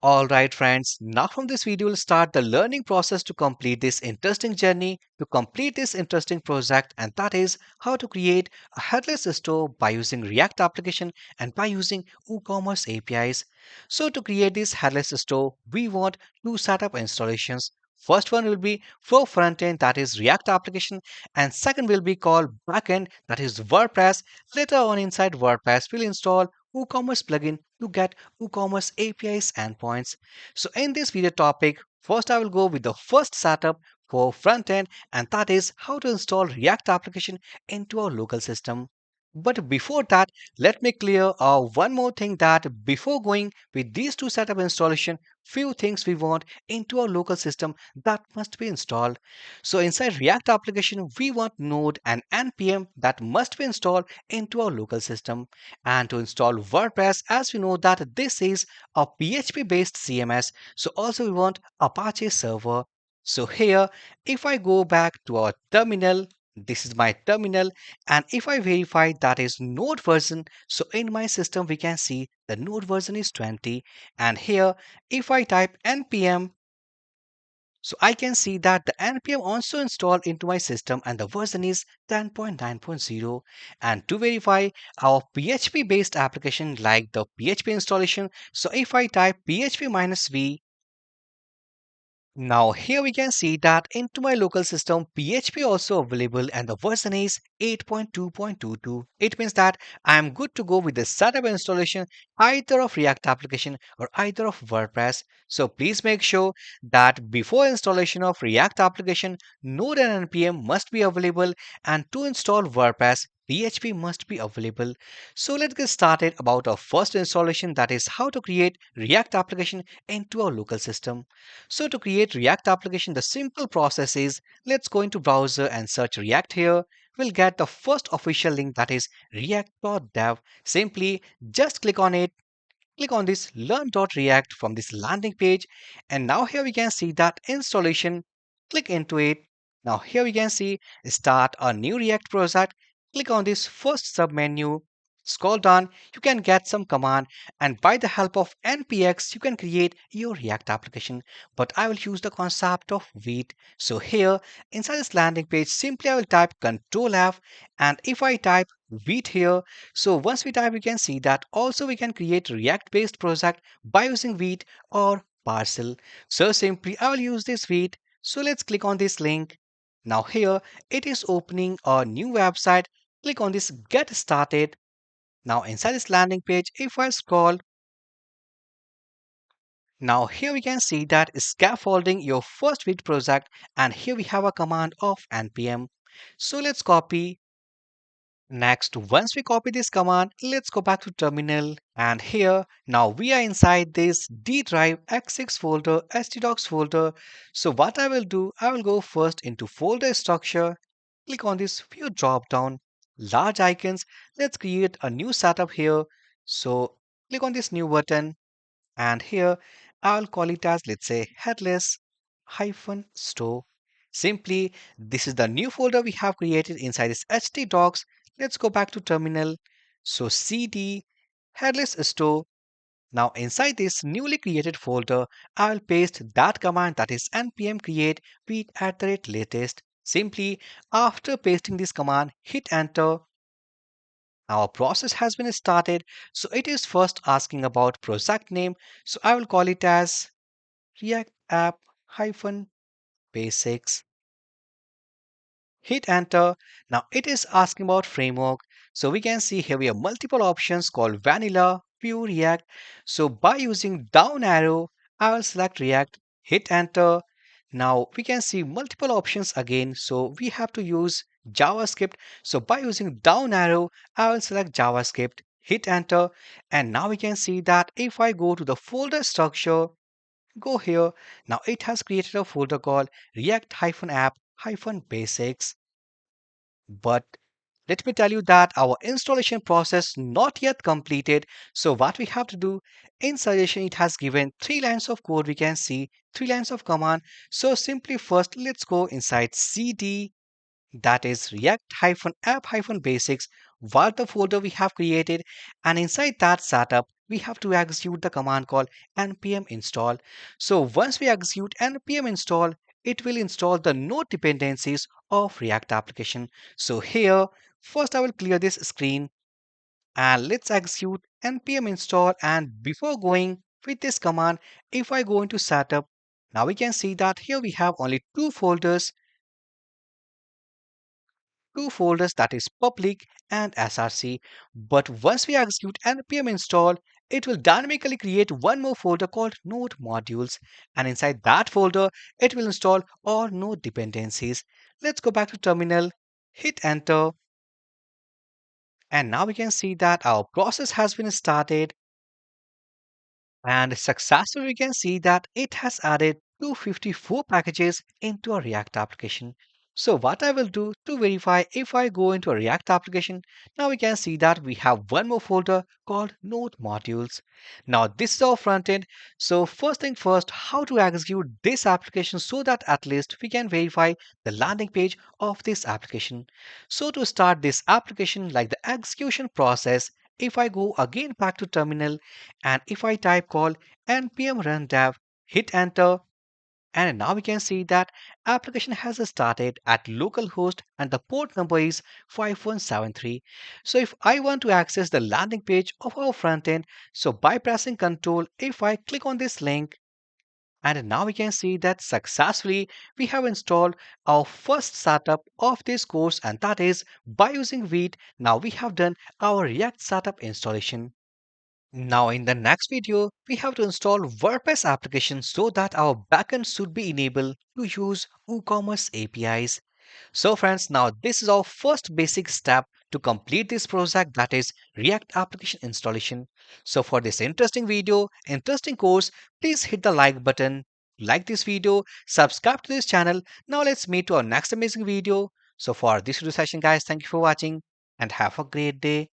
Alright friends, now from this video we'll start the learning process to complete this interesting journey, to complete this interesting project, and that is how to create a headless store by using React application and by using WooCommerce APIs. So to create this headless store, we want two setup installations. First one will be for frontend, that is React application, and second will be called backend, that is WordPress. Later on inside WordPress, we'll install WooCommerce plugin to get WooCommerce APIs endpoints. So in this video topic, first I will go with the first setup for front end, and that is how to install React application into our local system. But before that, let me clear one more thing, that before going with these two setup installation, few things we want into our local system that must be installed. So inside React application, we want Node and npm that must be installed into our local system. And to install WordPress, as we know that this is a PHP based CMS, so also we want Apache server. So here, if I go back to our terminal, this is my terminal, and if I verify that is Node version, so in my system we can see the Node version is 20, and here if I type npm, so I can see that the npm also installed into my system and the version is 10.9.0. And to verify our PHP based application like the PHP installation, so if I type php-v, now here we can see that into my local system PHP also available and the version is 8.2.22. It means that I am good to go with the setup installation either of React application or either of WordPress. So please make sure that before installation of React application, Node and npm must be available, and to install WordPress, PHP must be available. So let's get started about our first installation, that is how to create React application into our local system. So to create React application, the simple process is, let's go into browser and search React here. We'll get the first official link, that is react.dev. Simply just click on it. Click on this learn.react from this landing page, and now here we can see that installation. Click into it. Now here we can see start a new React project. Click on this first sub menu. Scroll down, you can get some command, and by the help of npx you can create your React application. But I will use the concept of Vite. So here inside this landing page, simply I will type Control F, and if I type Vite here, so once we type, we can see that also we can create React based project by using Vite or Parcel. So simply I will use this Vite. So let's click on this link. Now here it is opening a new website. Click on this get started. Now inside this landing page, if I scroll, now here we can see that scaffolding your first Vite project, and here we have a command of npm. So let's copy. Next, once we copy this command, let's go back to terminal, and here now we are inside this D drive x6 folder, htdocs folder. So what I will do, I will go first into folder structure, click on this view drop down, large icons. Let's create a new setup here. So click on this new button, and here I'll call it as, let's say, headless hyphen store. Simply, this is the new folder we have created inside this htdocs. Let's go back to terminal. So cd headless store. Now inside this newly created folder, I'll paste that command, that is npm create vite@latest. Simply after pasting this command, hit enter. Our process has been started. So it is first asking about project name. So I will call it as React app hyphen basics. Hit enter. Now it is asking about framework. So we can see here we have multiple options called vanilla, pure React. So by using down arrow, I will select React, hit enter. Now we can see multiple options again. So we have to use JavaScript. So by using down arrow, I will select JavaScript, hit enter. And now we can see that if I go to the folder structure, go here. Now it has created a folder called React-app-basics. But let me tell you that our installation process not yet completed. So what we have to do, in suggestion it has given 3 lines of code. We can see 3 lines of command. So simply first let's go inside cd, that is React-app-basics, what the folder we have created, and inside that setup we have to execute the command called npm install. So once we execute npm install, it will install the node dependencies of React application. So here, first I will clear this screen and let's execute npm install. And before going with this command, if I go into setup, now we can see that here we have only two folders, that is public and src. But once we execute npm install, it will dynamically create one more folder called node modules, and inside that folder it will install all node dependencies. Let's go back to terminal, hit enter, and now we can see that our process has been started. And successfully, we can see that it has added 254 packages into a React application. So what I will do to verify, if I go into a React application, now we can see that we have one more folder called node modules. Now this is our front end. So first thing first, how to execute this application so that at least we can verify the landing page of this application. So to start this application, like the execution process, if I go again back to terminal, and if I type call npm run dev, hit enter, and now we can see that application has started at localhost and the port number is 5173. So if I want to access the landing page of our front end, so by pressing Ctrl, if I click on this link, and now we can see that successfully we have installed our first setup of this course, and that is by using Vite. Now we have done our React setup installation. Now, in the next video, we have to install WordPress application so that our backend should be enabled to use WooCommerce APIs. So friends, now this is our first basic step to complete this project, that is React application installation. So for this interesting video, interesting course, please hit the like button, like this video, subscribe to this channel. Now let's meet to our next amazing video. So for this video session guys, thank you for watching and have a great day.